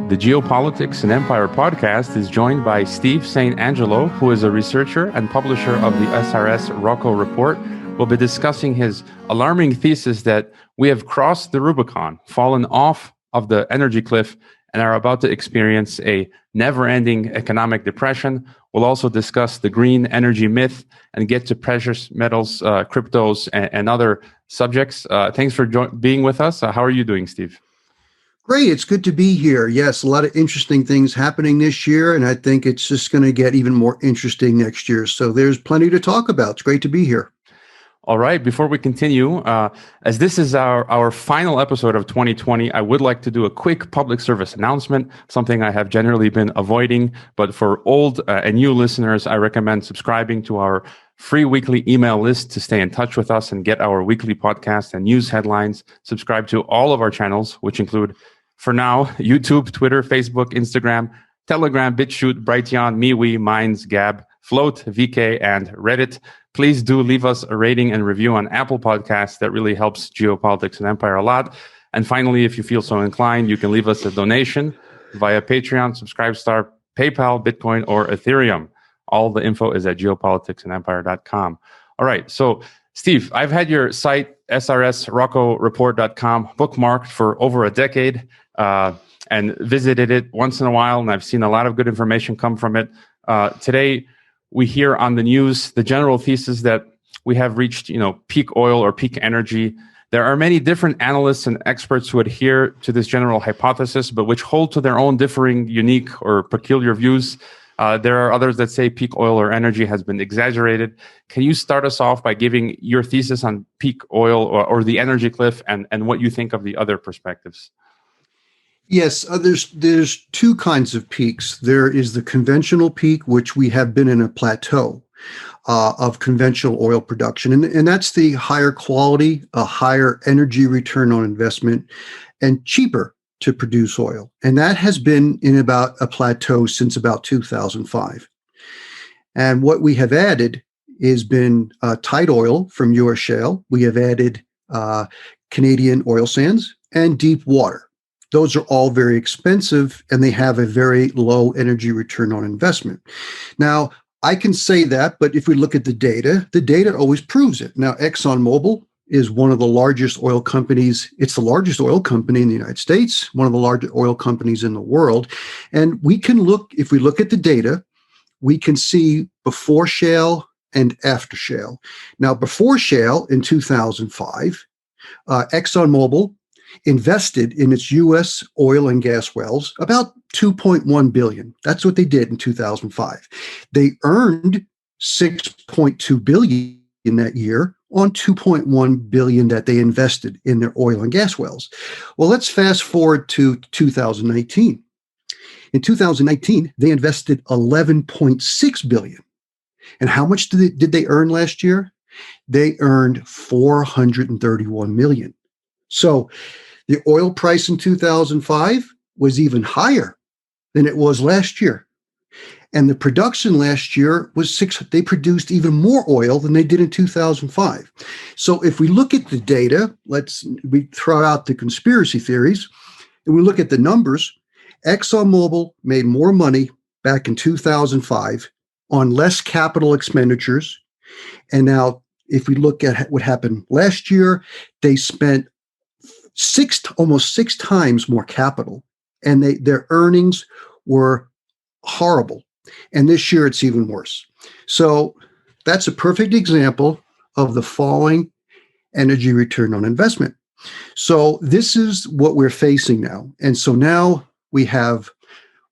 The Geopolitics and Empire podcast is joined by Steve St. Angelo, who is a researcher and publisher of the SRS Rocco Report. We'll be discussing his alarming thesis that we have crossed the Rubicon, fallen off of the energy cliff, and are about to experience a never-ending economic depression. We'll also discuss the green energy myth and get to precious metals, cryptos, and other subjects. Thanks for being with us. How are you doing, Steve? Great. It's good to be here. Yes, a lot of interesting things happening this year, and I think it's just going to get even more interesting next year. So there's plenty to talk about. It's great to be here. All right. Before we continue, as this is our final episode of 2020, I would like to do a quick public service announcement, something I have generally been avoiding. But for old and new listeners, I recommend subscribing to our free weekly email list to stay in touch with us and get our weekly podcast and news headlines. Subscribe to all of our channels, which include, for now, YouTube, Twitter, Facebook, Instagram, Telegram, BitChute, Brighteon, MeWe, Minds, Gab, Float, VK, and Reddit. Please do leave us a rating and review on Apple Podcasts. That really helps Geopolitics and Empire a lot. And finally, if you feel so inclined, you can leave us a donation via Patreon, Subscribestar, PayPal, Bitcoin, or Ethereum. All the info is at geopoliticsandempire.com. All right. So, Steve, I've had your site, srsroccoreport.com, bookmarked for over a decade and visited it once in a while, and I've seen a lot of good information come from it. Today, we hear on the news the general thesis that we have reached, peak oil or peak energy. There are many different analysts and experts who adhere to this general hypothesis, but which hold to their own differing, unique, or peculiar views. There are others that say peak oil or energy has been exaggerated. Can you start us off by giving your thesis on peak oil or the energy cliff and what you think of the other perspectives? Yes, there's two kinds of peaks. There is the conventional peak, which we have been in a plateau of conventional oil production. And that's the higher quality, a higher energy return on investment, and cheaper to produce oil. And that has been in about a plateau since about 2005. And what we have added has been tight oil from U.S. shale. We have added Canadian oil sands and deep water. Those are all very expensive, and they have a very low energy return on investment. Now, I can say that, but if we look at the data always proves it. Now, ExxonMobil is one of the largest oil companies. It's the largest oil company in the United States, one of the largest oil companies in the world. And we can look, if we look at the data, we can see before shale and after shale. Now, before shale in 2005, ExxonMobil invested in its U.S. oil and gas wells about $2.1 billion. That's what they did in 2005. They earned $6.2 billion in that year on $2.1 billion that they invested in their oil and gas wells. Well, let's fast forward to 2019. In 2019, they invested $11.6 billion. And how much did they earn last year? They earned $431 million. So the oil price in 2005 was even higher than it was last year. And the production last year was they produced even more oil than they did in 2005. So if we look at the data, we throw out the conspiracy theories, and we look at the numbers, ExxonMobil made more money back in 2005 on less capital expenditures. And now if we look at what happened last year, they spent almost six times more capital, and their earnings were horrible. And this year it's even worse. So that's a perfect example of the falling energy return on investment. So this is what we're facing now. And so now we have,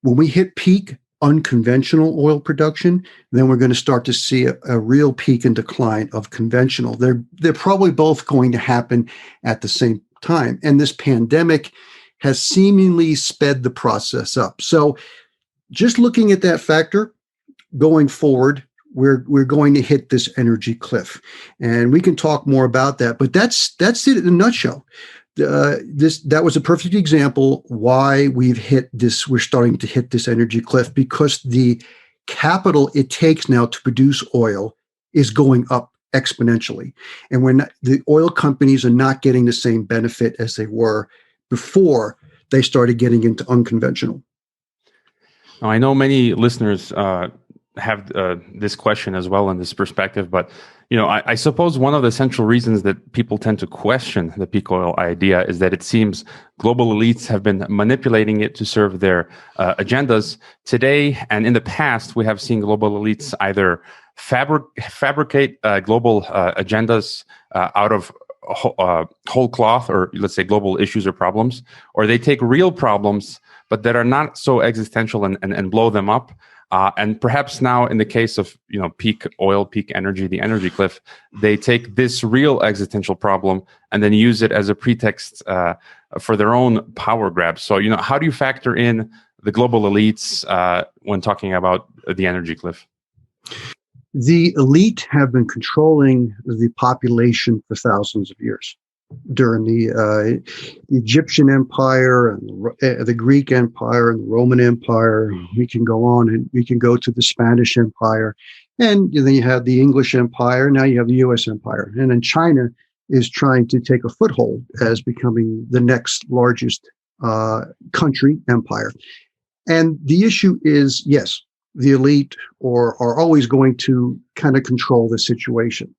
when we hit peak unconventional oil production, then we're going to start to see a real peak and decline of conventional. They're probably both going to happen at the same time. And this pandemic has seemingly sped the process up. So just looking at that factor, going forward, we're going to hit this energy cliff. And we can talk more about that, but that's it in a nutshell. That was a perfect example why we're starting to hit this energy cliff, because the capital it takes now to produce oil is going up exponentially. And the oil companies are not getting the same benefit as they were before they started getting into unconventional. Now, I know many listeners have this question as well in this perspective, but I suppose one of the central reasons that people tend to question the peak oil idea is that it seems global elites have been manipulating it to serve their agendas. Today and in the past, we have seen global elites either fabricate global agendas out of whole cloth, or let's say global issues or problems, or they take real problems but that are not so existential and blow them up. And perhaps now, in the case of peak oil, peak energy, the energy cliff, they take this real existential problem and then use it as a pretext for their own power grabs. So, how do you factor in the global elites when talking about the energy cliff? The elite have been controlling the population for thousands of years. During the Egyptian Empire and the Greek Empire and the Roman Empire, we can go on and we can go to the Spanish Empire, and then you have the English Empire. Now you have the U.S. Empire, and then China is trying to take a foothold as becoming the next largest country empire. And the issue is, yes, the elite are always going to kind of control the situation.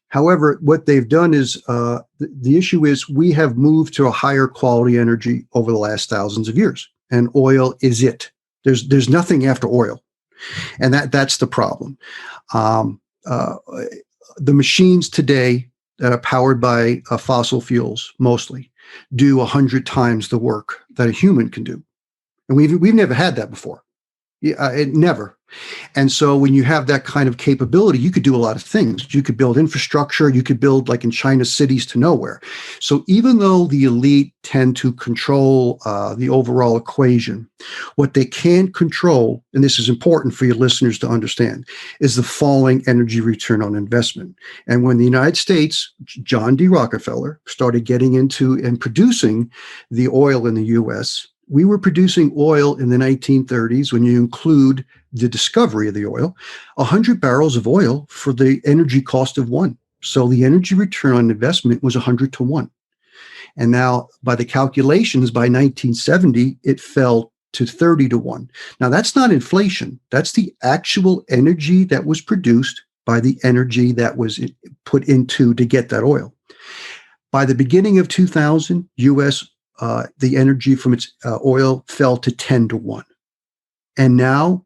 However, what they've done is the issue is we have moved to a higher quality energy over the last thousands of years, and oil is it. There's nothing after oil, and that's the problem. The machines today that are powered by fossil fuels mostly do 100 times the work that a human can do, and we've never had that before. Never. And so when you have that kind of capability, you could do a lot of things. You could build infrastructure. You could build, like in China, cities to nowhere. So even though the elite tend to control the overall equation, what they can control, and this is important for your listeners to understand, is the falling energy return on investment. And when the United States, John D. Rockefeller, started getting into and producing the oil in the U.S., we were producing oil in the 1930s, when you include the discovery of the oil, 100 barrels of oil for the energy cost of one. So the energy return on investment was 100 to 1. And now, by the calculations, by 1970, it fell to 30 to 1. Now, that's not inflation. That's the actual energy that was produced by the energy that was put into to get that oil. By the beginning of 2000, U.S. The energy from its oil fell to 10 to 1. And now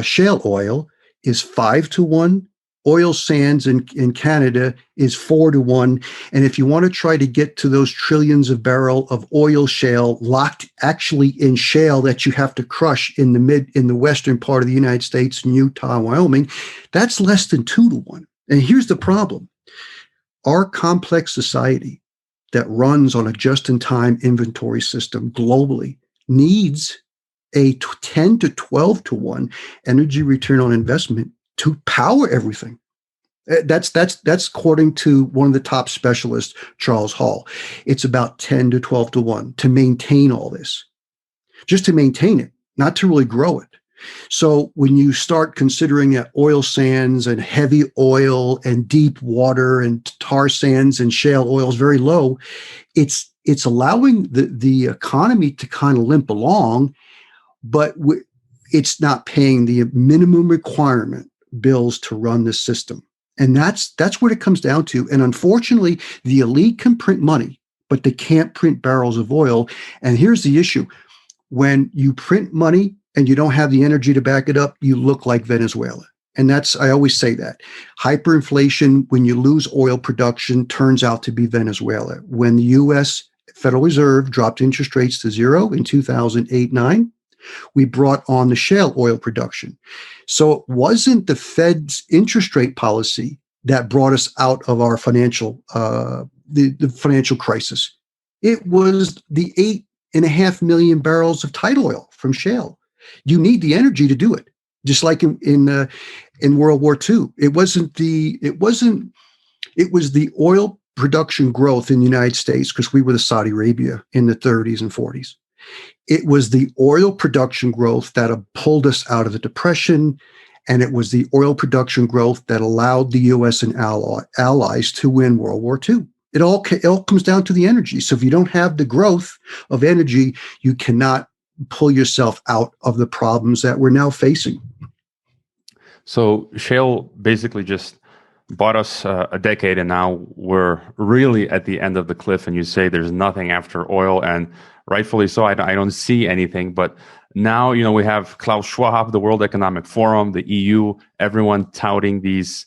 shale oil is 5 to 1. Oil sands in Canada is 4 to 1. And if you want to try to get to those trillions of barrel of oil shale locked actually in shale that you have to crush in the western part of the United States, in Utah, Wyoming, that's less than 2 to 1. And here's the problem. Our complex society that runs on a just-in-time inventory system globally needs a 10 to 12 to 1 energy return on investment to power everything. That's according to one of the top specialists, Charles Hall. It's about 10 to 12 to 1 to maintain all this, just to maintain it, not to really grow it. So when you start considering that oil sands and heavy oil and deep water and tar sands and shale oil is very low, it's allowing the economy to kind of limp along, but it's not paying the minimum requirement bills to run the system. And that's what it comes down to. And unfortunately, the elite can print money, but they can't print barrels of oil. And here's the issue. When you print money and you don't have the energy to back it up, you look like Venezuela. And I always say that. Hyperinflation, when you lose oil production, turns out to be Venezuela. When the U.S. Federal Reserve dropped interest rates to zero in 2008-9, we brought on the shale oil production. So it wasn't the Fed's interest rate policy that brought us out of our financial the financial crisis. It was the 8.5 million barrels of tight oil from shale. You need the energy to do it, just like in World War II. It was the oil production growth in the United States, because we were the Saudi Arabia in the 30s and 40s. It was the oil production growth that pulled us out of the Depression, and it was the oil production growth that allowed the U.S. and allies to win World War II. It all comes down to the energy. So if you don't have the growth of energy, you cannot pull yourself out of the problems that we're now facing. So Shale basically just bought us a decade, and now we're really at the end of the cliff. And you say there's nothing after oil, and rightfully so. I don't see anything. But now, we have Klaus Schwab, the World Economic Forum, the EU, everyone touting these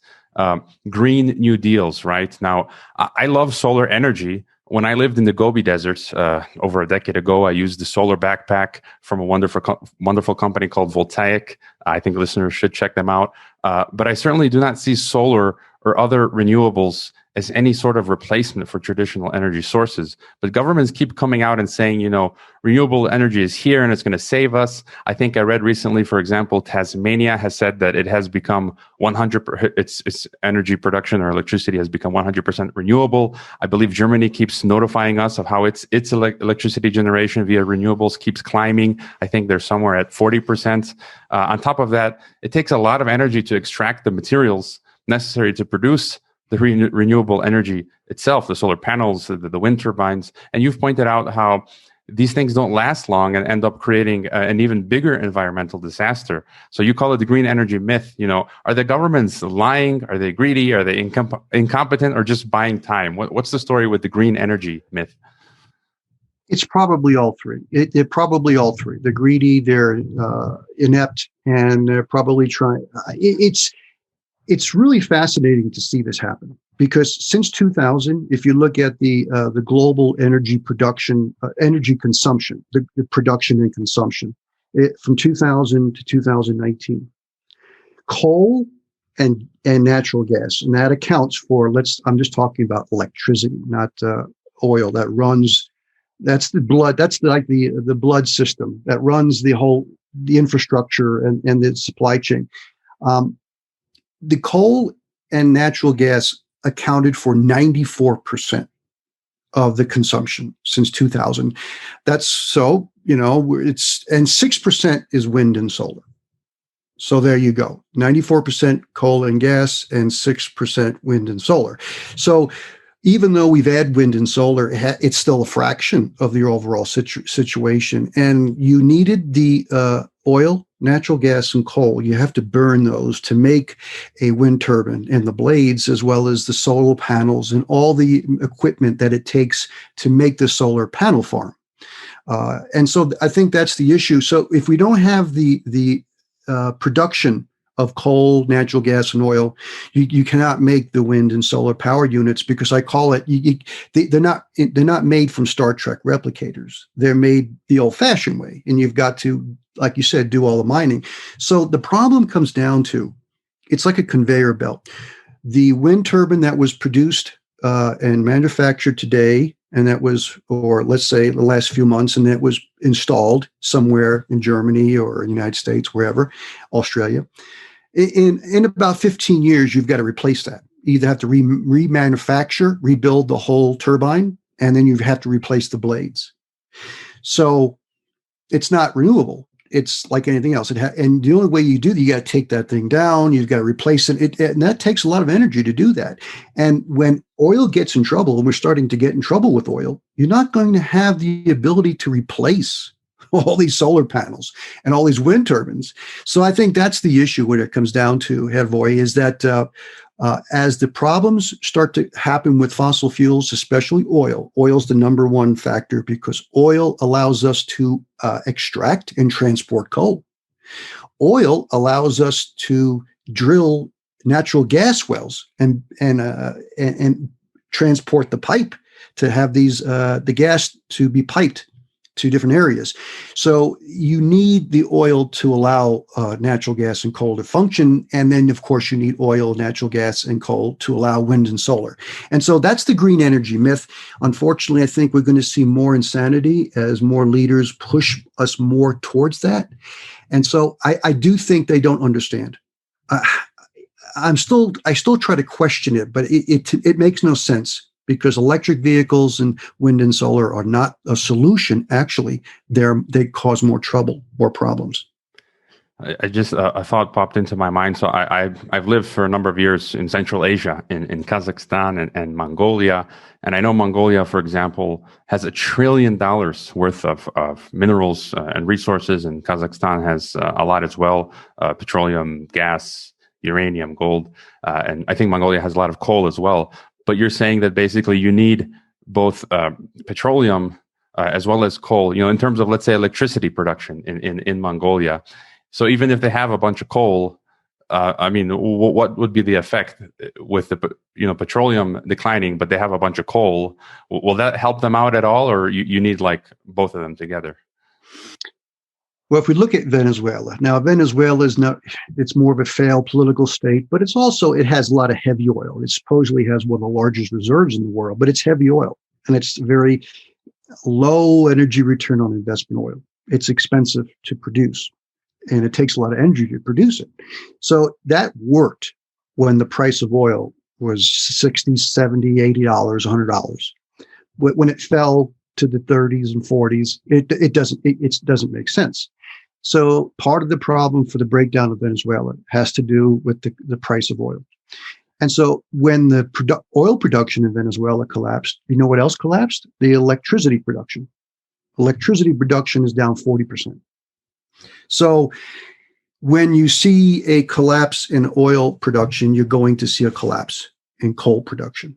Green New Deals. Right now, I love solar energy. When I lived in the Gobi Deserts over a decade ago, I used the solar backpack from a wonderful company called Voltaic. I think listeners should check them out. But I certainly do not see solar or other renewables as any sort of replacement for traditional energy sources. But governments keep coming out and saying, renewable energy is here and it's going to save us. I think I read recently, for example, Tasmania has said that it has become 100%, its energy production or electricity has become 100% renewable. I believe Germany keeps notifying us of how its electricity generation via renewables keeps climbing. I think they're somewhere at 40%. On top of that, it takes a lot of energy to extract the materials necessary to produce the renewable energy itself, the solar panels, the wind turbines. And you've pointed out how these things don't last long and end up creating an even bigger environmental disaster. So you call it the green energy myth. Are the governments lying? Are they greedy? Are they incompetent, or just buying time? What's the story with the green energy myth? It's probably all three. They're probably all three. They're greedy, they're inept, and they're probably trying. It's really fascinating to see this happen, because since 2000, if you look at the global energy production, energy consumption, the production and consumption, from 2000 to 2019, coal and natural gas, and that accounts for, I'm just talking about electricity, not oil, that runs. That's the blood. That's like the blood system that runs the infrastructure and the supply chain. The coal and natural gas accounted for 94% of the consumption since 2000. That's so, and 6% is wind and solar. So there you go. 94% coal and gas and 6% wind and solar. So even though we've added wind and solar, it's still a fraction of the overall situation. And you needed the oil, natural gas, and coal. You have to burn those to make a wind turbine and the blades, as well as the solar panels and all the equipment that it takes to make the solar panel farm. And so I think that's the issue. So if we don't have the production of coal, natural gas, and oil, you cannot make the wind and solar power units, because I call it, they're not made from Star Trek replicators. They're made the old-fashioned way, and you've got to, like you said, do all the mining. So the problem comes down to, it's like a conveyor belt. The wind turbine that was produced and manufactured today, and that was, or let's say the last few months, and that was installed somewhere in Germany or in the United States, wherever, Australia. In about 15 years, you've got to replace that. You either have to remanufacture, rebuild the whole turbine, and then you have to replace the blades. So it's not renewable. It's like anything else. And the only way you do that, you got to take that thing down. You've got to replace it. And that takes a lot of energy to do that. And when oil gets in trouble, and we're starting to get in trouble with oil, you're not going to have the ability to replace all these solar panels and all these wind turbines. So I think that's the issue when it comes down to, Hervoy, is that as the problems start to happen with fossil fuels, especially oil's the number one factor, because oil allows us to extract and transport coal. Oil allows us to drill natural gas wells and transport the pipe to have the gas to be piped to different areas. So you need the oil to allow natural gas and coal to function. And then, of course, you need oil, natural gas, and coal to allow wind and solar. And so that's the green energy myth. Unfortunately, I think we're going to see more insanity as more leaders push us more towards that. And so I do think they don't understand. I still try to question it, but it makes no sense, because electric vehicles and wind and solar are not a solution. Actually, they cause more trouble, more problems. I just a thought popped into my mind. So I've lived for a number of years in Central Asia, in Kazakhstan and Mongolia, and I know Mongolia, for example, has $1 trillion worth of minerals and resources, and Kazakhstan has a lot as well: petroleum, gas, uranium, gold, and I think Mongolia has a lot of coal as well. But you're saying that basically you need both petroleum as well as coal, in terms of, let's say, electricity production in Mongolia. So even if they have a bunch of coal, I mean, what would be the effect with the petroleum declining, but they have a bunch of coal? Will that help them out at all, or you need like both of them together? Well, if we look at Venezuela, now Venezuela it's more of a failed political state, but it has a lot of heavy oil. It supposedly has one of the largest reserves in the world, but it's heavy oil, and it's very low energy return on investment oil. It's expensive to produce, and it takes a lot of energy to produce it. So that worked when the price of oil was $60, $70, $80, $100. When it fell to the 30s and 40s, it doesn't make sense. So part of the problem for the breakdown of Venezuela has to do with the price of oil. And so when the oil production in Venezuela collapsed, you know what else collapsed? The electricity production. Electricity production is down 40%. So when you see a collapse in oil production, you're going to see a collapse in coal production.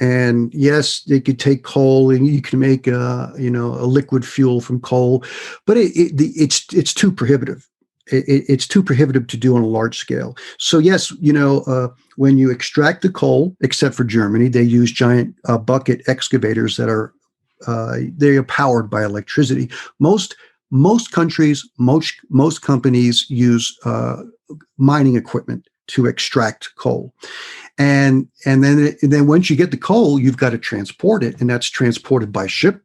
And yes, they could take coal and you can make a liquid fuel from coal, but it's too prohibitive. It's too prohibitive to do on a large scale. So yes, when you extract the coal, except for Germany, they use giant bucket excavators that they are powered by electricity. Most countries, most companies use mining equipment to extract coal. And then once you get the coal, you've got to transport it, and that's transported by ship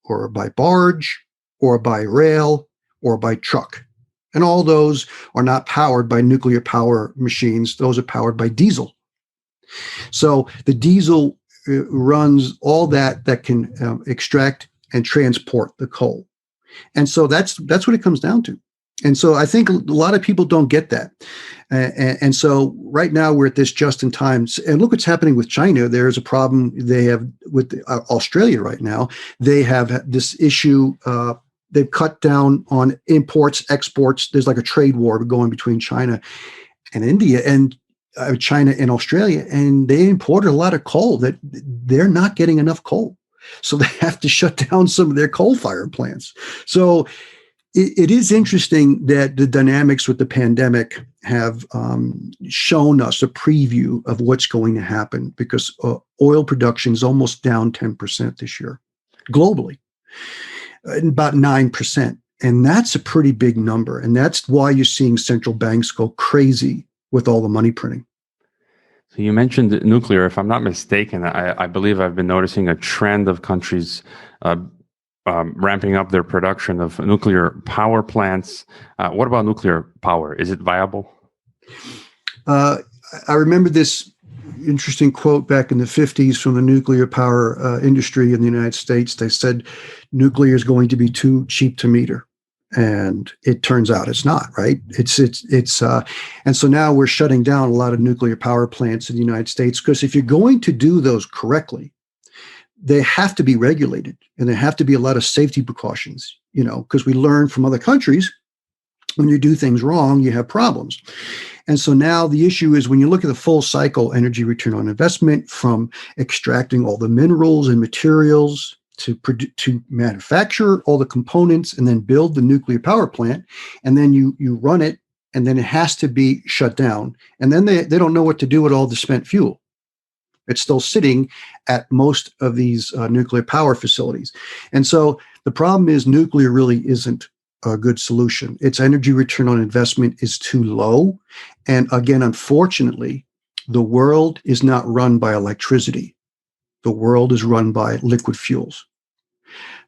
or by barge or by rail or by truck. And all those are not powered by nuclear power machines. Those are powered by diesel. So the diesel runs all that can extract and transport the coal. And so that's what it comes down to. And so I think a lot of people don't get that. And so right now we're at this just in time. And look what's happening with China. There's a problem they have with Australia right now. They have this issue. They've cut down on imports, exports. There's like a trade war going between China and India, and China and Australia. And they imported a lot of coal that they're not getting enough coal. So they have to shut down some of their coal-fired plants. So it is interesting that the dynamics with the pandemic have shown us a preview of what's going to happen, because oil production is almost down 10% this year globally, about 9%. And that's a pretty big number. And that's why you're seeing central banks go crazy with all the money printing. So you mentioned nuclear. If I'm not mistaken, I believe I've been noticing a trend of countries ramping up their production of nuclear power plants. What about nuclear power? Is it viable? I remember this interesting quote back in the 50s from the nuclear power industry in the United States. They said nuclear is going to be too cheap to meter. And it turns out it's not, right? And so now we're shutting down a lot of nuclear power plants in the United States, because if you're going to do those correctly, they have to be regulated, and there have to be a lot of safety precautions, because we learn from other countries, when you do things wrong, you have problems. And so now the issue is, when you look at the full cycle energy return on investment, from extracting all the minerals and materials to manufacture all the components and then build the nuclear power plant, and then you run it, and then it has to be shut down. And then they don't know what to do with all the spent fuel. It's still sitting at most of these nuclear power facilities. And so the problem is, nuclear really isn't a good solution. Its energy return on investment is too low. And again, unfortunately, the world is not run by electricity. The world is run by liquid fuels,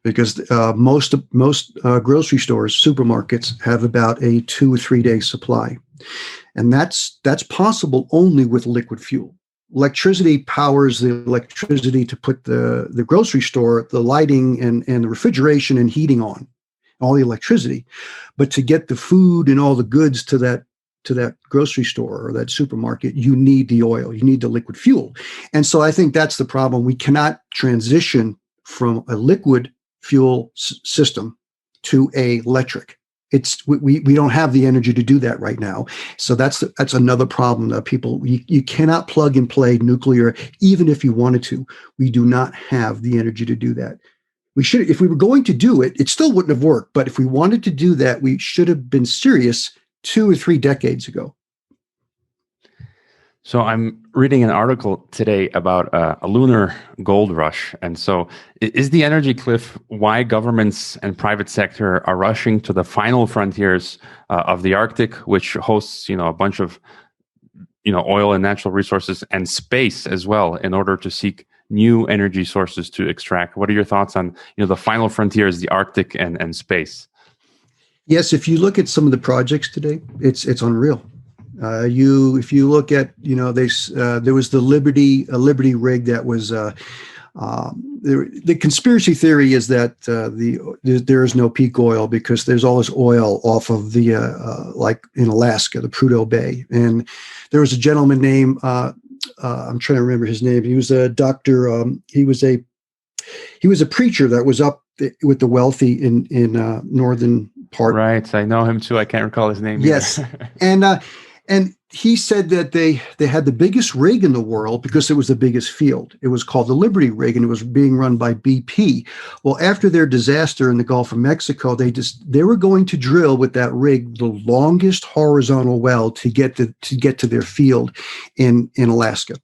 because most grocery stores, supermarkets, have about a 2 or 3 day supply. And that's possible only with liquid fuel. Electricity powers the electricity to put the grocery store, the lighting and the refrigeration and heating on. all the electricity. But to get the food and all the goods to that grocery store or that supermarket, you need the oil, you need the liquid fuel. And so I think that's the problem. We cannot transition from a liquid fuel system to a electric. We don't have the energy to do that right now. So that's another problem that you cannot plug and play nuclear, even if you wanted to. We do not have the energy to do that. We should, if we were going to do it, it still wouldn't have worked. But if we wanted to do that, we should have been serious 2 or 3 decades ago. So I'm reading an article today about a lunar gold rush. And so is the energy cliff why governments and private sector are rushing to the final frontiers of the Arctic, which hosts, a bunch of, oil and natural resources and space as well in order to seek new energy sources to extract? What are your thoughts on, the final frontiers, the Arctic and space? Yes, if you look at some of the projects today, it's unreal. If you look at, there was the Liberty rig that was, the conspiracy theory is that there is no peak oil because there's all this oil off of the, like in Alaska, the Prudhoe Bay. And there was a gentleman named, I'm trying to remember his name. He was a doctor. He was a preacher that was up with the wealthy in northern part. Right. I know him too. I can't recall his name. Yes. And he said that they had the biggest rig in the world because it was the biggest field. It was called the Liberty rig, and it was being run by BP. Well, after their disaster in the Gulf of Mexico, they were going to drill with that rig the longest horizontal well to get to their field in Alaska.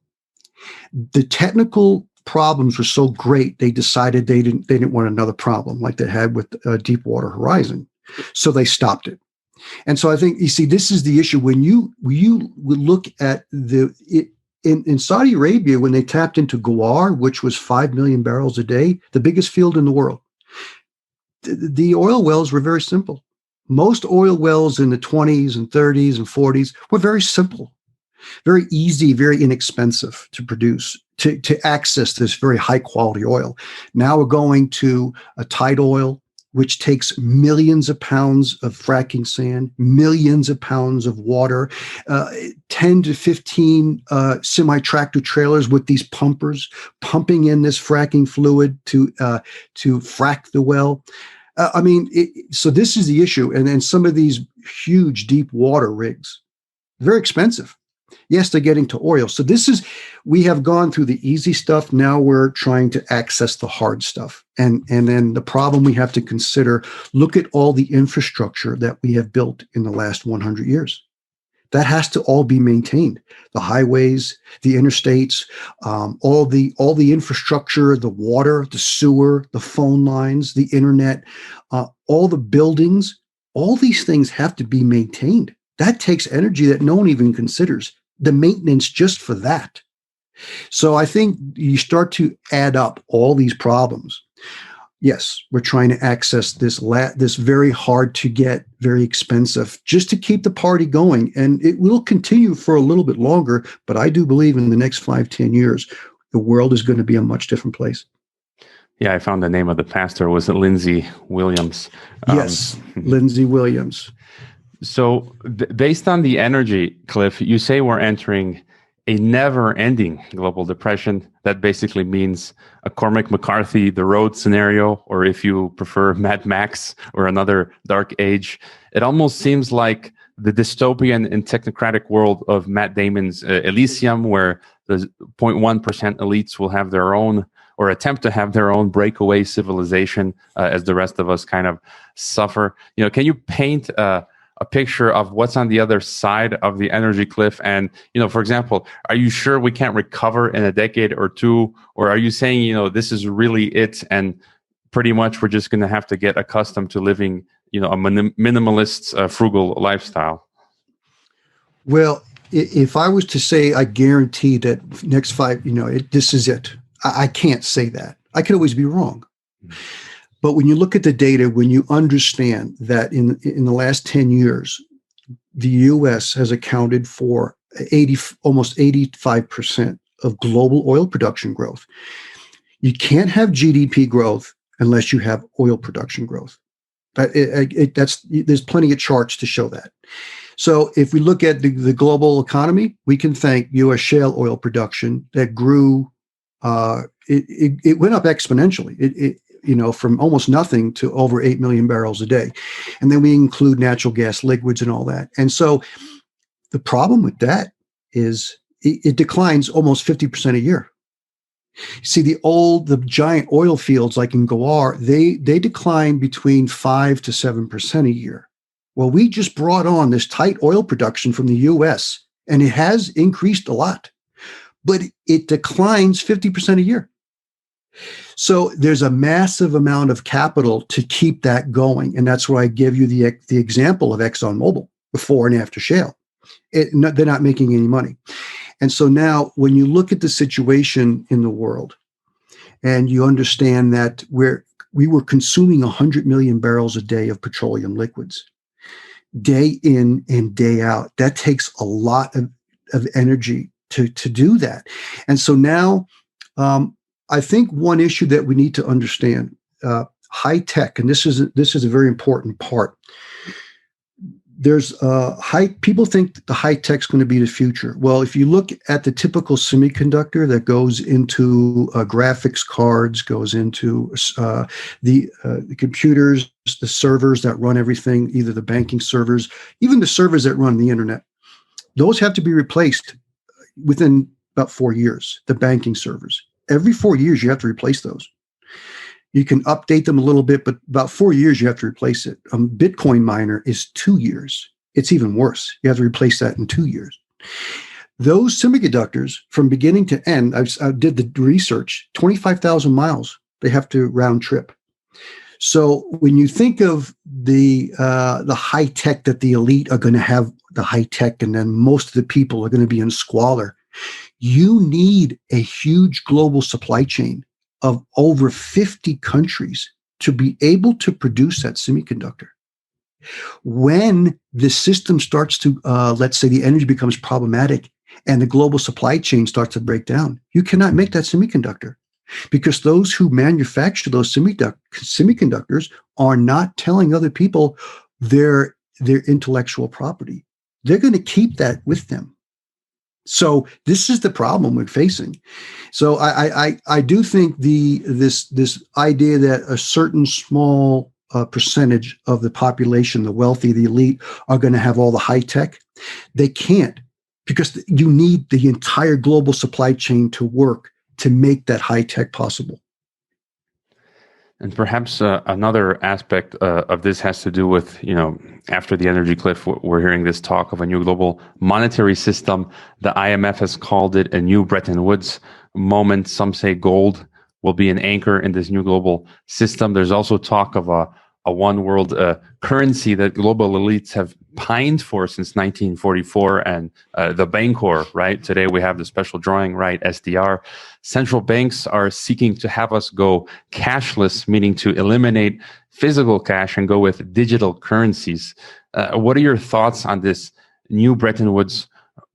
The technical problems were so great, they decided they didn't want another problem like they had with Deepwater Horizon. So they stopped it. And so I think, you see, this is the issue. When you look at in Saudi Arabia, when they tapped into Ghawar, which was 5 million barrels a day, the biggest field in the world, the oil wells were very simple. Most oil wells in the 20s and 30s and 40s were very simple, very easy, very inexpensive to produce, to access this very high quality oil. Now we're going to a tight oil, which takes millions of pounds of fracking sand, millions of pounds of water, 10 to 15 semi-tractor trailers with these pumpers pumping in this fracking fluid to frack the well. So this is the issue. And then some of these huge deep water rigs, very expensive. Yes, they're getting to oil. So we have gone through the easy stuff. Now we're trying to access the hard stuff. And then the problem we have to consider, look at all the infrastructure that we have built in the last 100 years. That has to all be maintained. The highways, the interstates, all the infrastructure, the water, the sewer, the phone lines, the internet, all the buildings, all these things have to be maintained. That takes energy that no one even considers. The maintenance just for that. So I think you start to add up all these problems. Yes, we're trying to access this very hard to get, very expensive, just to keep the party going. And it will continue for a little bit longer, but I do believe in the next 5-10 years, the world is going to be a much different place. Yeah, I found the name of the pastor was Lindsey Williams. Yes, Lindsey Williams. So based on the energy cliff, you say we're entering a never-ending global depression. That basically means a Cormac McCarthy, The Road scenario, or if you prefer Mad Max or another dark age. It almost seems like the dystopian and technocratic world of Matt Damon's Elysium, where the 0.1% elites will have their own or attempt to have their own breakaway civilization as the rest of us kind of suffer. Can you paint a picture of what's on the other side of the energy cliff? And, for example, are you sure we can't recover in a decade or two? Or are you saying, this is really it? And pretty much we're just going to have to get accustomed to living, a minimalist, frugal lifestyle? Well, if I was to say, I guarantee that next 5, this is it. I can't say that. I could always be wrong. Mm-hmm. But when you look at the data, when you understand that in the last 10 years, the U.S. has accounted for almost 85% of global oil production growth. You can't have GDP growth unless you have oil production growth. But there's plenty of charts to show that. So if we look at the global economy, we can thank U.S. shale oil production that grew. It went up exponentially. From almost nothing to over 8 million barrels a day. And then we include natural gas liquids and all that. And so the problem with that is it declines almost 50% a year. See, the giant oil fields like in Goar, they decline between 5 to 7% a year. Well, we just brought on this tight oil production from the U.S., and it has increased a lot, but it declines 50% a year. So there's a massive amount of capital to keep that going. And that's why I give you the example of ExxonMobil before and after shale. They're not making any money. And so now when you look at the situation in the world and you understand that we were consuming 100 million barrels a day of petroleum liquids, day in and day out, that takes a lot of energy to do that. And so now, I think one issue that we need to understand, high tech, and this is a very important part. There's people think that the high tech is going to be the future. Well, if you look at the typical semiconductor that goes into graphics cards, goes into the computers, the servers that run everything, either the banking servers, even the servers that run the internet, those have to be replaced within about 4 years, the banking servers. Every 4 years, you have to replace those. You can update them a little bit, but about 4 years, you have to replace it. A Bitcoin miner is 2 years. It's even worse. You have to replace that in 2 years. Those semiconductors, from beginning to end, I did the research, 25,000 miles they have to round trip. So when you think of the high tech that the elite are going to have, the high tech, and then most of the people are going to be in squalor, you need a huge global supply chain of over 50 countries to be able to produce that semiconductor. When the system starts to, let's say the energy becomes problematic and the global supply chain starts to break down, you cannot make that semiconductor because those who manufacture those semiconductors are not telling other people their intellectual property. They're going to keep that with them. So this is the problem we're facing. So I do think this idea that a certain small percentage of the population, the wealthy, the elite, are going to have all the high tech. They can't, because you need the entire global supply chain to work to make that high tech possible. And perhaps another aspect of this has to do with, after the energy cliff, we're hearing this talk of a new global monetary system. The IMF has called it a new Bretton Woods moment. Some say gold will be an anchor in this new global system. There's also talk of a one world currency that global elites have pined for since 1944, and the Bancor, right? Today we have the special drawing right, SDR. Central banks are seeking to have us go cashless, meaning to eliminate physical cash and go with digital currencies. What are your thoughts on this new Bretton Woods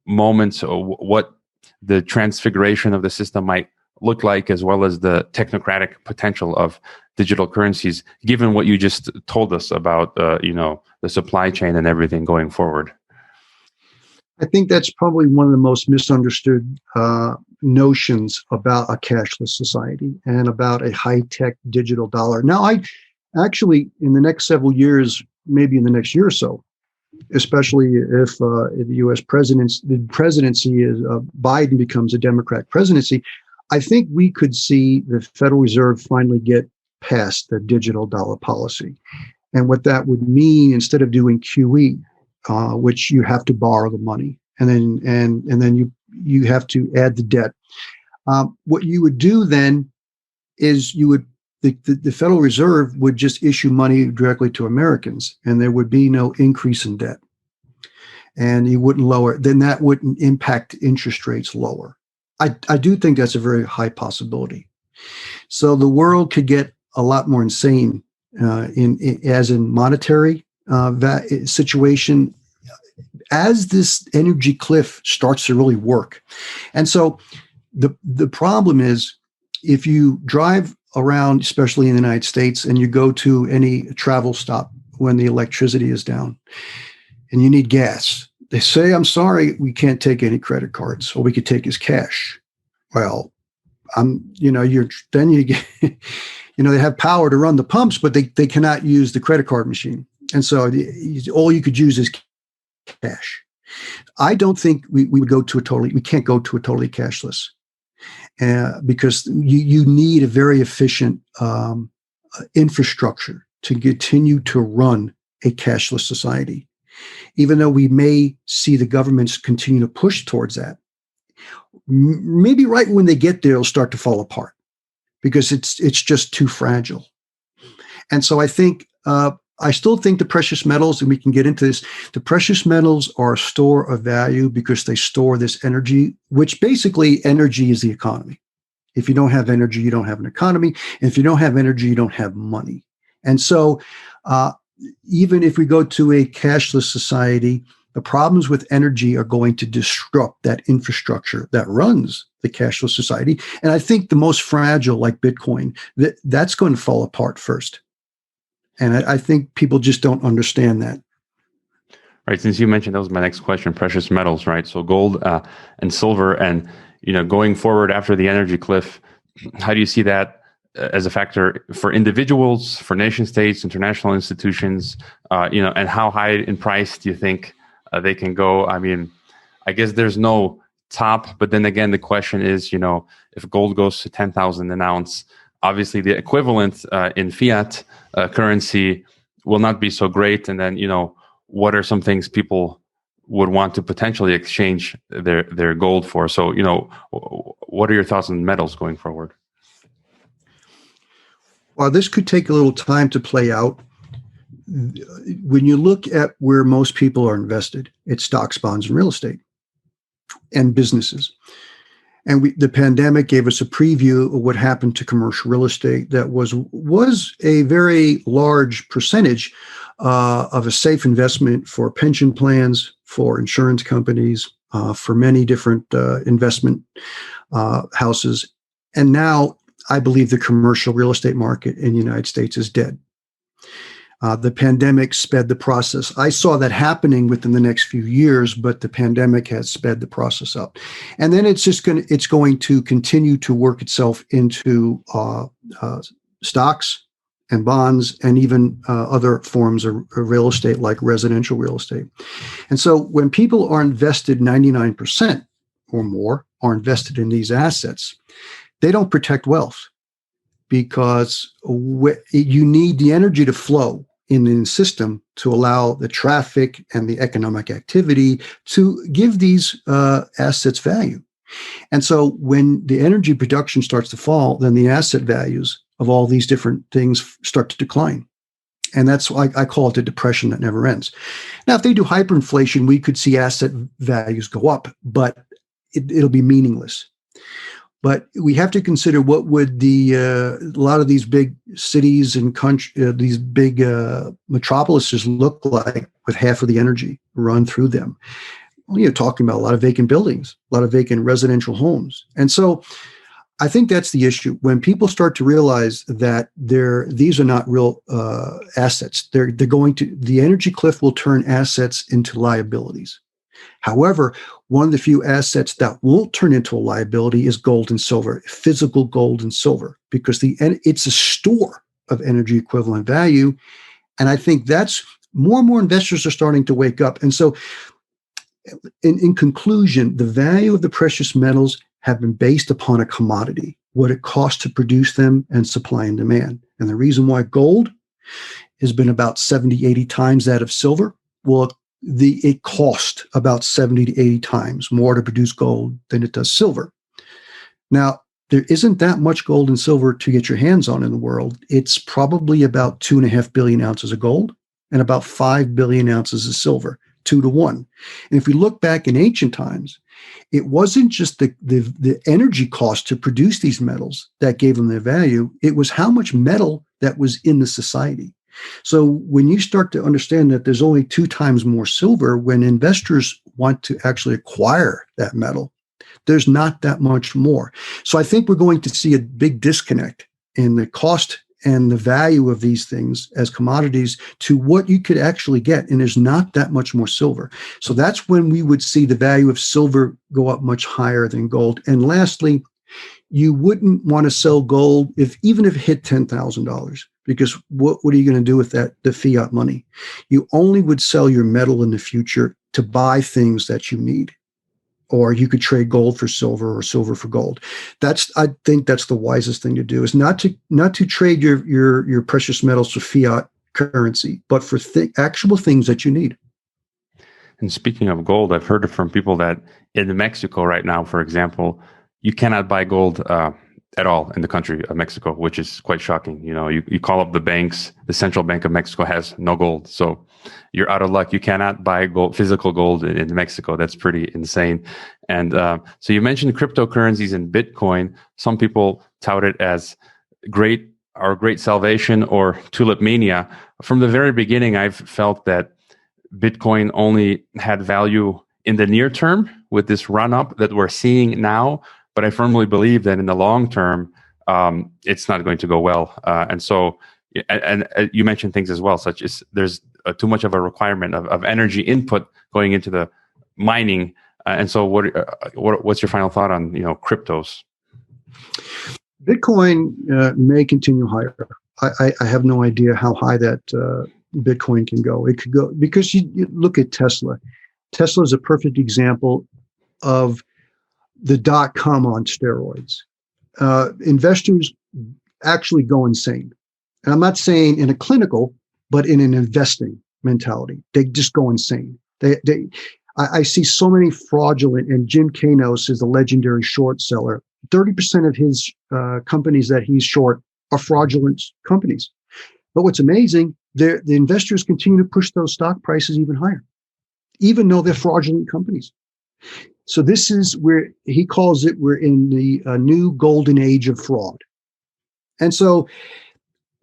moment? What the transfiguration of the system might look like, as well as the technocratic potential of digital currencies, given what you just told us about, the supply chain and everything going forward? I think that's probably one of the most misunderstood notions about a cashless society and about a high-tech digital dollar. Now, I actually, in the next several years, maybe in the next year or so, especially if the U.S. presidency is Biden becomes a Democrat presidency, I think we could see the Federal Reserve finally get past the digital dollar policy. And what that would mean, instead of doing QE, which you have to borrow the money, and then you have to add the debt. What you would do then is the Federal Reserve would just issue money directly to Americans, and there would be no increase in debt, and you wouldn't lower. Then that wouldn't impact interest rates lower. I do think that's a very high possibility. So the world could get a lot more insane in monetary situation as this energy cliff starts to really work. And so the problem is, if you drive around, especially in the United States, and you go to any travel stop when the electricity is down and you need gas, they say, I'm sorry, we can't take any credit cards. All we could take is cash. Well, you get, they have power to run the pumps, but they cannot use the credit card machine. And so all you could use is cash. I don't think we can't go to a totally cashless because you need a very efficient infrastructure to continue to run a cashless society. Even though we may see the governments continue to push towards that, maybe right when they get there, it'll start to fall apart because it's just too fragile. And so I still think the precious metals, and we can get into this, the precious metals are a store of value because they store this energy, which basically energy is the economy. If you don't have energy, you don't have an economy. And if you don't have energy, you don't have money. And so even if we go to a cashless society, the problems with energy are going to disrupt that infrastructure that runs the cashless society. And I think the most fragile, like Bitcoin, that's going to fall apart first. And I think people just don't understand that. Right. Since you mentioned, that was my next question, precious metals, right? So gold and silver, and going forward after the energy cliff, how do you see that as a factor for individuals, for nation states, international institutions, and how high in price do you think they can go? I mean, I guess there's no top, but then again, the question is, if gold goes to 10,000 an ounce, obviously the equivalent in fiat currency will not be so great. And then, what are some things people would want to potentially exchange their gold for? So, what are your thoughts on metals going forward? Well, this could take a little time to play out. When you look at where most people are invested, it's stocks, bonds, and real estate, and businesses. And the pandemic gave us a preview of what happened to commercial real estate that was a very large percentage of a safe investment for pension plans, for insurance companies, for many different investment houses. And now I believe the commercial real estate market in the United States is dead. The pandemic sped the process. I saw that happening within the next few years, but the pandemic has sped the process up. And then it's going to continue to work itself into stocks and bonds and even other forms of real estate like residential real estate. And so when people are invested, 99% or more are invested in these assets, they don't protect wealth because you need the energy to flow in the system to allow the traffic and the economic activity to give these assets value. And so when the energy production starts to fall, then the asset values of all these different things start to decline. And that's why I call it the depression that never ends. Now, if they do hyperinflation, we could see asset values go up, but it'll be meaningless. But we have to consider what would a lot of these big cities and these big metropolises look like with half of the energy run through them. Well, you're talking about a lot of vacant buildings, a lot of vacant residential homes. And so I think that's the issue. When people start to realize that these are not real assets, the energy cliff will turn assets into liabilities. However, one of the few assets that won't turn into a liability is gold and silver, physical gold and silver, because it's a store of energy equivalent value. And I think that's more and more investors are starting to wake up. And so in conclusion, the value of the precious metals have been based upon a commodity, what it costs to produce them, and supply and demand. And the reason why gold has been about 70, 80 times that of silver, well, it cost about 70 to 80 times more to produce gold than it does silver. Now, there isn't that much gold and silver to get your hands on in the world. It's probably about 2.5 billion ounces of gold and about 5 billion ounces of silver, 2 to 1. And if we look back in ancient times, it wasn't just the energy cost to produce these metals that gave them their value. It was how much metal that was in the society. So when you start to understand that there's only 2 times more silver, when investors want to actually acquire that metal, there's not that much more. So I think we're going to see a big disconnect in the cost and the value of these things as commodities to what you could actually get. And there's not that much more silver. So that's when we would see the value of silver go up much higher than gold. And lastly, you wouldn't want to sell gold even if it hit $10,000, because what are you going to do with the fiat money? You only would sell your metal in the future to buy things that you need. Or you could trade gold for silver or silver for gold. I think that's the wisest thing to do, is not to trade your precious metals for fiat currency, but for actual things that you need. And speaking of gold, I've heard from people that in Mexico right now, for example, you cannot buy gold at all in the country of Mexico, which is quite shocking. You call up the banks, the Central Bank of Mexico has no gold. So you're out of luck. You cannot buy gold, physical gold in Mexico. That's pretty insane. And so you mentioned cryptocurrencies and Bitcoin. Some people tout it as our great salvation or tulip mania. From the very beginning, I've felt that Bitcoin only had value in the near term with this run up that we're seeing now. But I firmly believe that in the long term, it's not going to go well. And you mentioned things as well, such as there's too much of a requirement of energy input going into the mining. And so what's your final thought on cryptos? Bitcoin may continue higher. I have no idea how high that Bitcoin can go. It could go, because you look at Tesla. Tesla is a perfect example of the .com on steroids. Investors actually go insane. And I'm not saying in a clinical, but in an investing mentality. They just go insane. I see so many fraudulent, and Jim Kanos is the legendary short seller. 30% of his companies that he's short are fraudulent companies. But what's amazing, the investors continue to push those stock prices even higher, even though they're fraudulent companies. So this is where he calls it, we're in the new golden age of fraud. And so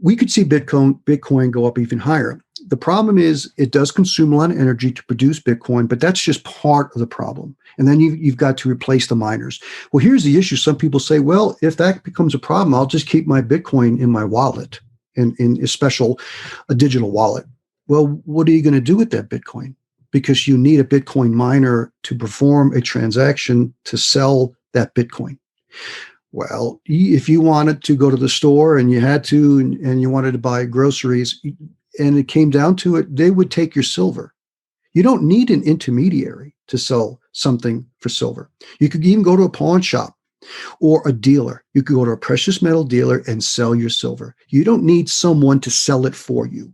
we could see Bitcoin go up even higher. The problem is it does consume a lot of energy to produce Bitcoin, but that's just part of the problem. And then you've got to replace the miners. Well, here's the issue. Some people say, well, if that becomes a problem, I'll just keep my Bitcoin in my wallet, in a digital wallet. Well, what are you going to do with that Bitcoin? Because you need a Bitcoin miner to perform a transaction to sell that Bitcoin. Well, if you wanted to go to the store and you had to, and you wanted to buy groceries, and it came down to it, they would take your silver. You don't need an intermediary to sell something for silver. You could even go to a pawn shop or a dealer. You could go to a precious metal dealer and sell your silver. You don't need someone to sell it for you.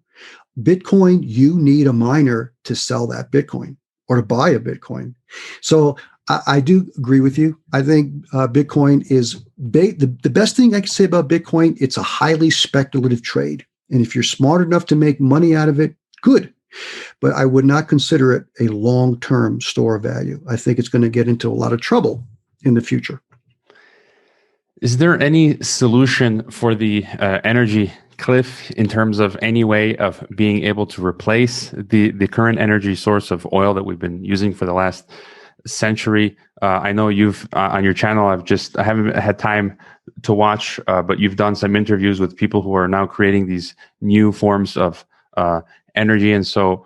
Bitcoin, you need a miner to sell that Bitcoin or to buy a Bitcoin. So I do agree with you. I think Bitcoin is the best thing I can say about Bitcoin. It's a highly speculative trade. And if you're smart enough to make money out of it, good. But I would not consider it a long-term store of value. I think it's going to get into a lot of trouble in the future. Is there any solution for the energy cliff in terms of any way of being able to replace the current energy source of oil that we've been using for the last century? I know you've on your channel, I haven't had time to watch, but you've done some interviews with people who are now creating these new forms of energy. And so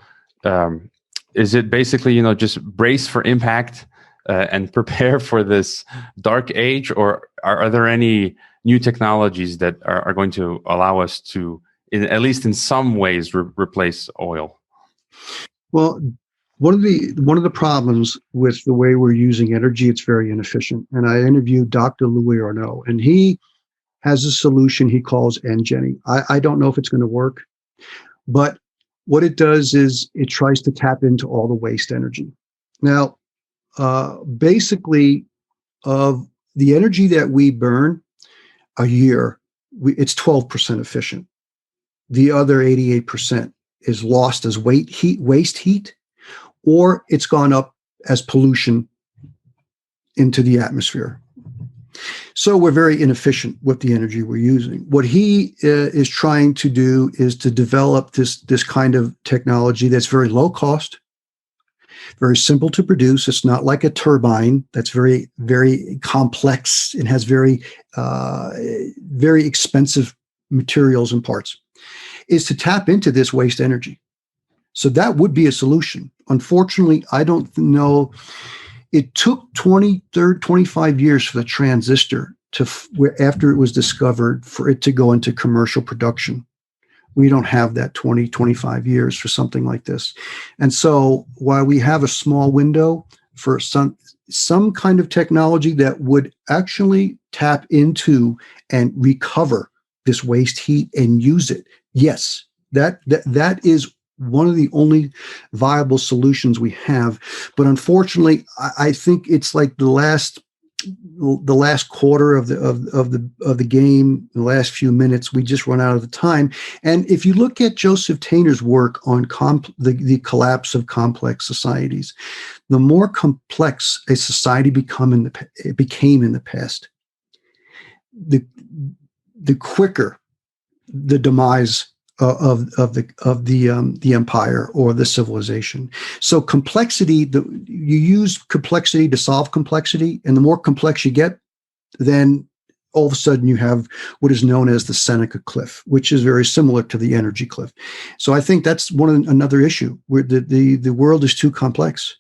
is it basically, just brace for impact and prepare for this dark age, or are there any new technologies that are going to allow us to, at least in some ways, replace oil? Well, one of the problems with the way we're using energy, it's very inefficient. And I interviewed Dr. Louis Arnaud, and he has a solution he calls Engenie. I don't know if it's going to work, but what it does is it tries to tap into all the waste energy. Now, basically, of the energy that we burn a year, it's 12% efficient. The other 88% is lost as waste heat, or it's gone up as pollution into the atmosphere. So we're very inefficient with the energy we're using. What he is trying to do is to develop this kind of technology that's very low cost, very simple to produce. It's not like a turbine that's very, very complex and has very expensive materials and parts, is to tap into this waste energy. So that would be a solution. Unfortunately, I don't know. It took 25 years for the transistor after it was discovered, for it to go into commercial production. We don't have that 25 years for something like this. And so while we have a small window for some kind of technology that would actually tap into and recover this waste heat and use it, yes, that is one of the only viable solutions we have. But unfortunately, I think it's like the last quarter of the game, the last few minutes, we just run out of the time. And if you look at Joseph Tainer's work on the collapse of complex societies, the more complex a society became in the past, the quicker the demise of the empire or the civilization. So complexity, you use complexity to solve complexity, and the more complex you get, then all of a sudden you have what is known as the Seneca cliff, which is very similar to the energy cliff. So I think that's another issue where the world is too complex,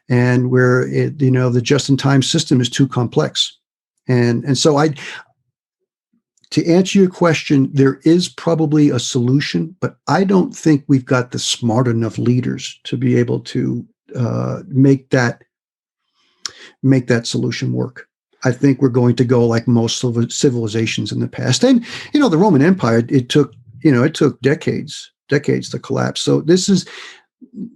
and where the just-in-time system is too complex, and so to answer your question, there is probably a solution, but I don't think we've got the smart enough leaders to be able to make that solution work. I think we're going to go like most civilizations in the past. And the Roman Empire, it took decades to collapse. So this is,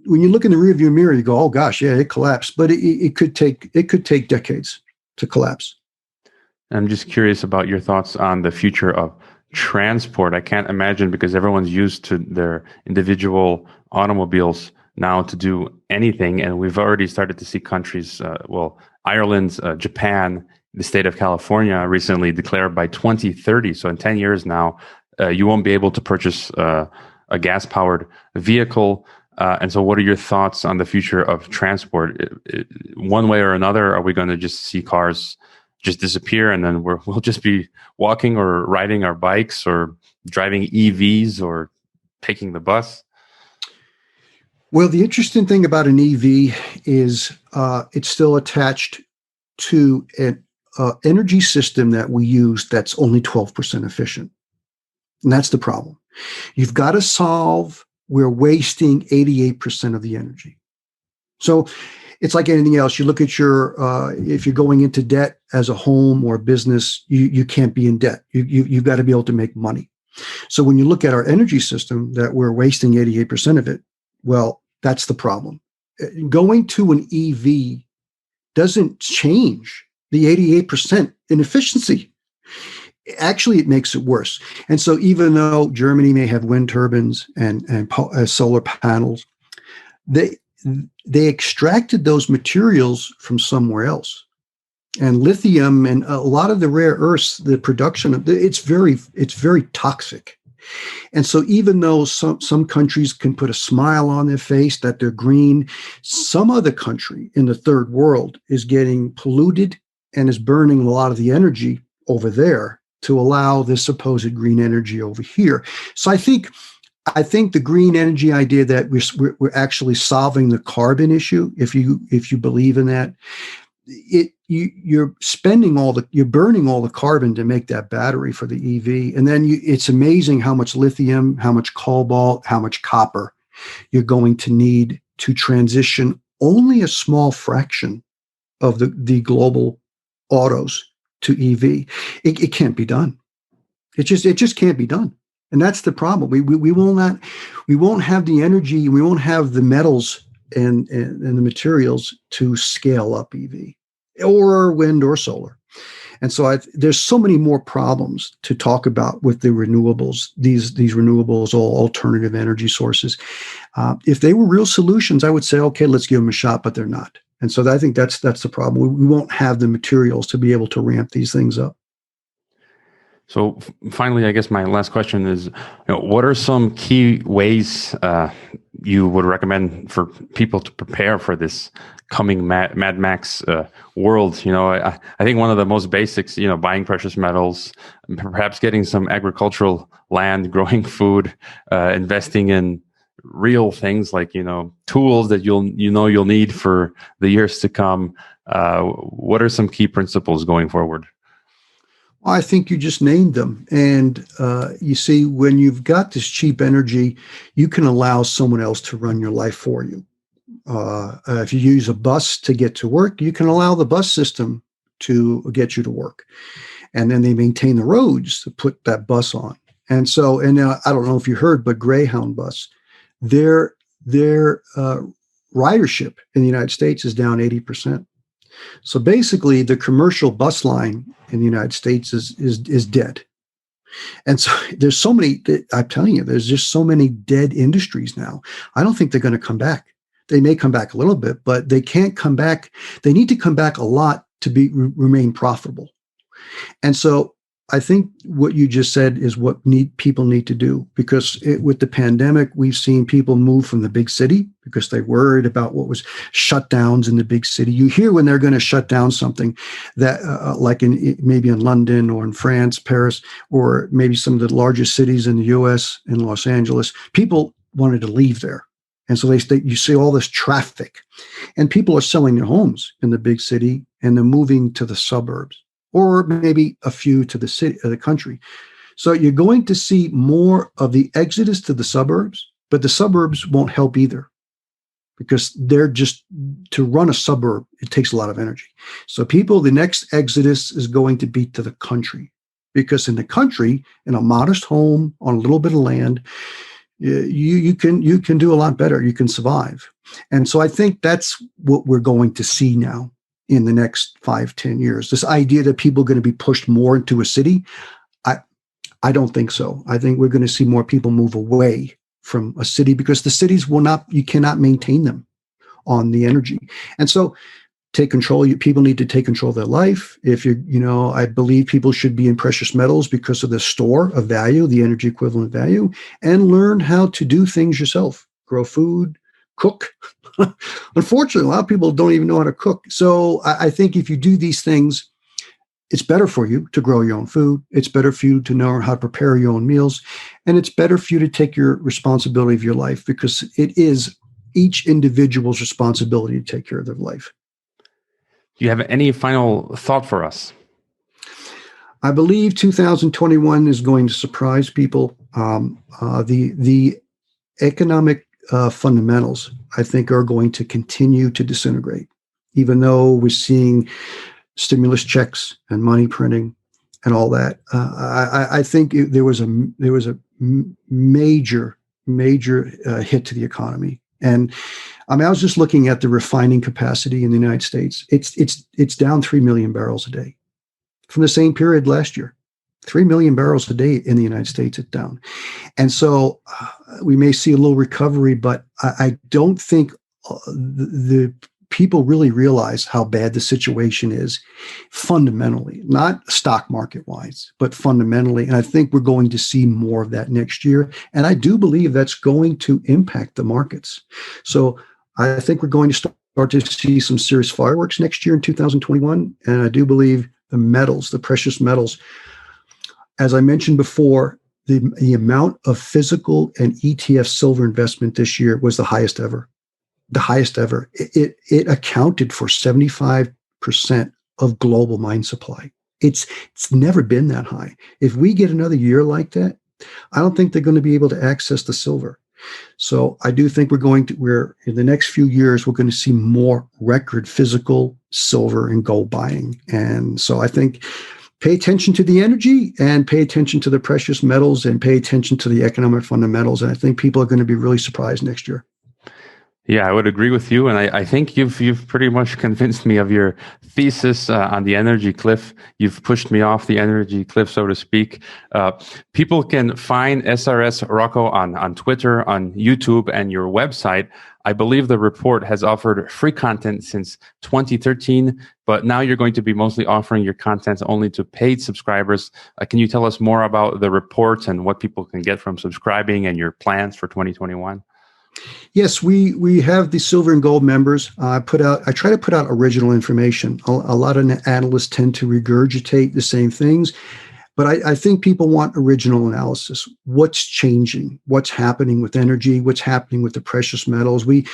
when you look in the rearview mirror, you go, oh gosh, yeah, it collapsed, but it could take decades to collapse. I'm just curious about your thoughts on the future of transport. I can't imagine, because everyone's used to their individual automobiles now to do anything. And we've already started to see countries, Ireland, Japan, the state of California recently declared by 2030. So in 10 years now, you won't be able to purchase a gas-powered vehicle. And so what are your thoughts on the future of transport? One way or another, are we going to just see cars just disappear, and then we'll just be walking or riding our bikes or driving EVs or taking the bus? Well, the interesting thing about an EV is it's still attached to an energy system that we use that's only 12% efficient. And that's the problem. You've got to solve, we're wasting 88% of the energy. So it's like anything else. You look at if you're going into debt as a home or a business, you can't be in debt. You've got to be able to make money. So when you look at our energy system, that we're wasting 88% of it, well, that's the problem. Going to an EV doesn't change the 88% in efficiency. Actually, it makes it worse. And so even though Germany may have wind turbines and solar panels, they extracted those materials from somewhere else. And lithium and a lot of the rare earths, the production of it's very toxic. And so even though some countries can put a smile on their face that they're green, some other country in the third world is getting polluted and is burning a lot of the energy over there to allow this supposed green energy over here. So I think the green energy idea that we're actually solving the carbon issue, if you believe in that, you're burning all the carbon to make that battery for the EV, and then it's amazing how much lithium, how much cobalt, how much copper you're going to need to transition only a small fraction of the global autos to EV. It can't be done. It just can't be done. And that's the problem. We won't have the energy, we won't have the metals and the materials to scale up EV or wind or solar. And so there's so many more problems to talk about with the renewables, these renewables, all alternative energy sources. If they were real solutions, I would say, okay, let's give them a shot, but they're not. And so I think that's the problem. We won't have the materials to be able to ramp these things up. So finally, I guess my last question is, what are some key ways you would recommend for people to prepare for this coming Mad Max world? I think one of the most basics, buying precious metals, perhaps getting some agricultural land, growing food, investing in real things like tools that you'll need for the years to come. What are some key principles going forward? I think you just named them. And you see, when you've got this cheap energy, you can allow someone else to run your life for you. If you use a bus to get to work, you can allow the bus system to get you to work. And then they maintain the roads to put that bus on. And so, I don't know if you heard, but Greyhound bus, their ridership in the United States is down 80%. So basically, the commercial bus line in the United States is dead. And so there's so many, I'm telling you, there's just so many dead industries now. I don't think they're going to come back. They may come back a little bit, but they can't come back. They need to come back a lot to remain profitable. And so I think what you just said is what people need to do, because with the pandemic, we've seen people move from the big city because they're worried about what was shutdowns in the big city. You hear when they're going to shut down something that like maybe in London or in France, Paris, or maybe some of the largest cities in the US, in Los Angeles, people wanted to leave there. And so you see all this traffic, and people are selling their homes in the big city and they're moving to the suburbs, or maybe a few to the city, the country. So you're going to see more of the exodus to the suburbs, but the suburbs won't help either, because to run a suburb, it takes a lot of energy. So the next exodus is going to be to the country, because in the country, in a modest home on a little bit of land, you can do a lot better. You can survive. And so I think that's what we're going to see now in the next 5-10 years. This idea that people are going to be pushed more into a city, I don't think so. I think we're going to see more people move away from a city, because the cities you cannot maintain them on the energy. And so take control. People need to take control of their life. I believe people should be in precious metals because of the store of value, the energy equivalent value, and learn how to do things yourself, grow food, cook. Unfortunately, a lot of people don't even know how to cook. So I think if you do these things, it's better for you to grow your own food. It's better for you to know how to prepare your own meals. And it's better for you to take your responsibility of your life, because it is each individual's responsibility to take care of their life. Do you have any final thought for us? I believe 2021 is going to surprise people. The economic fundamentals, I think, are going to continue to disintegrate, even though we're seeing stimulus checks and money printing and all that. I think there was a major hit to the economy. And I was just looking at the refining capacity in the United States. It's down 3 million barrels a day from the same period last year. 3 million barrels a day in the United States, it's down. And so we may see a little recovery, but I don't think the people really realize how bad the situation is fundamentally, not stock market wise, but fundamentally. And I think we're going to see more of that next year. And I do believe that's going to impact the markets. So I think we're going to start to see some serious fireworks next year in 2021. And I do believe the precious metals, as I mentioned before, the amount of physical and ETF silver investment this year was the highest ever. The highest ever. It accounted for 75% of global mine supply. It's never been that high. If we get another year like that, I don't think they're going to be able to access the silver. So I do think we're in the next few years, we're going to see more record physical silver and gold buying. And so I think pay attention to the energy and pay attention to the precious metals and pay attention to the economic fundamentals. And I think people are going to be really surprised next year. Yeah, I would agree with you, and I think you've pretty much convinced me of your thesis on the energy cliff. You've pushed me off the energy cliff, so to speak. People can find SRS Rocco on Twitter, on YouTube, and your website. I believe the report has offered free content since 2013, but now you're going to be mostly offering your content only to paid subscribers. Can you tell us more about the report and what people can get from subscribing and your plans for 2021? Yes, we have the silver and gold members. I try to put out original information. A lot of analysts tend to regurgitate the same things, but I think people want original analysis. What's changing? What's happening with energy? What's happening with the precious metals? We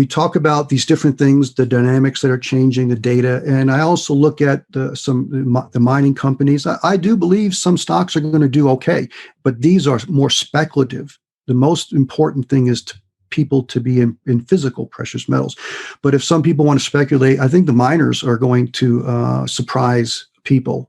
talk about these different things, the dynamics that are changing, the data, and I also look at the mining companies. I do believe some stocks are going to do okay, but these are more speculative. The most important thing is people to be in physical precious metals. But if some people want to speculate, I think the miners are going to surprise people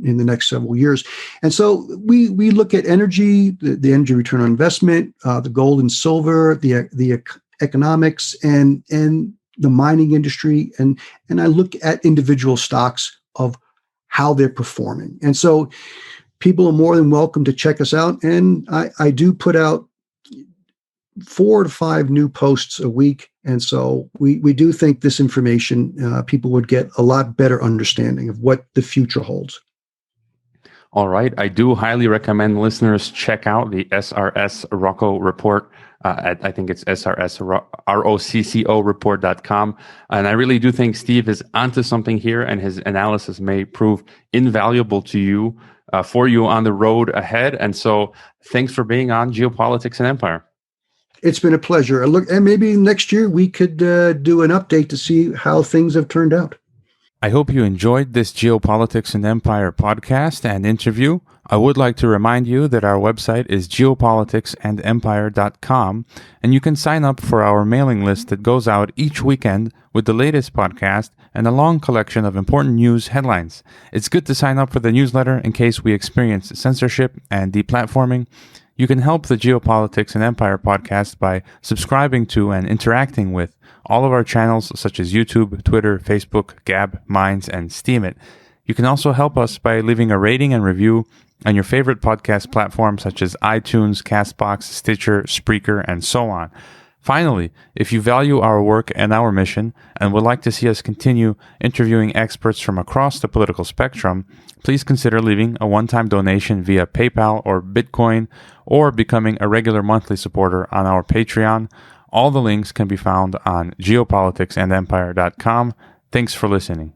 in the next several years. And so we look at energy, the energy return on investment, the gold and silver, the economics, and the mining industry, and I look at individual stocks of how they're performing. And so people are more than welcome to check us out. And I do put out 4 to 5 new posts a week. And so we do think this information, people would get a lot better understanding of what the future holds. All right. I do highly recommend listeners check out the SRS Rocco report. I think it's SRSROCCO report.com. And I really do think Steve is onto something here, and his analysis may prove invaluable to you, for you on the road ahead. And so thanks for being on Geopolitics and Empire. It's been a pleasure. Look, and maybe next year we could do an update to see how things have turned out. I hope you enjoyed this Geopolitics and Empire podcast and interview. I would like to remind you that our website is geopoliticsandempire.com, and you can sign up for our mailing list that goes out each weekend with the latest podcast and a long collection of important news headlines. It's good to sign up for the newsletter in case we experience censorship and deplatforming. You can help the Geopolitics and Empire podcast by subscribing to and interacting with all of our channels such as YouTube, Twitter, Facebook, Gab, Minds, and Steemit. You can also help us by leaving a rating and review on your favorite podcast platforms such as iTunes, Castbox, Stitcher, Spreaker, and so on. Finally, if you value our work and our mission and would like to see us continue interviewing experts from across the political spectrum, please consider leaving a one-time donation via PayPal or Bitcoin, or becoming a regular monthly supporter on our Patreon. All the links can be found on geopoliticsandempire.com. Thanks for listening.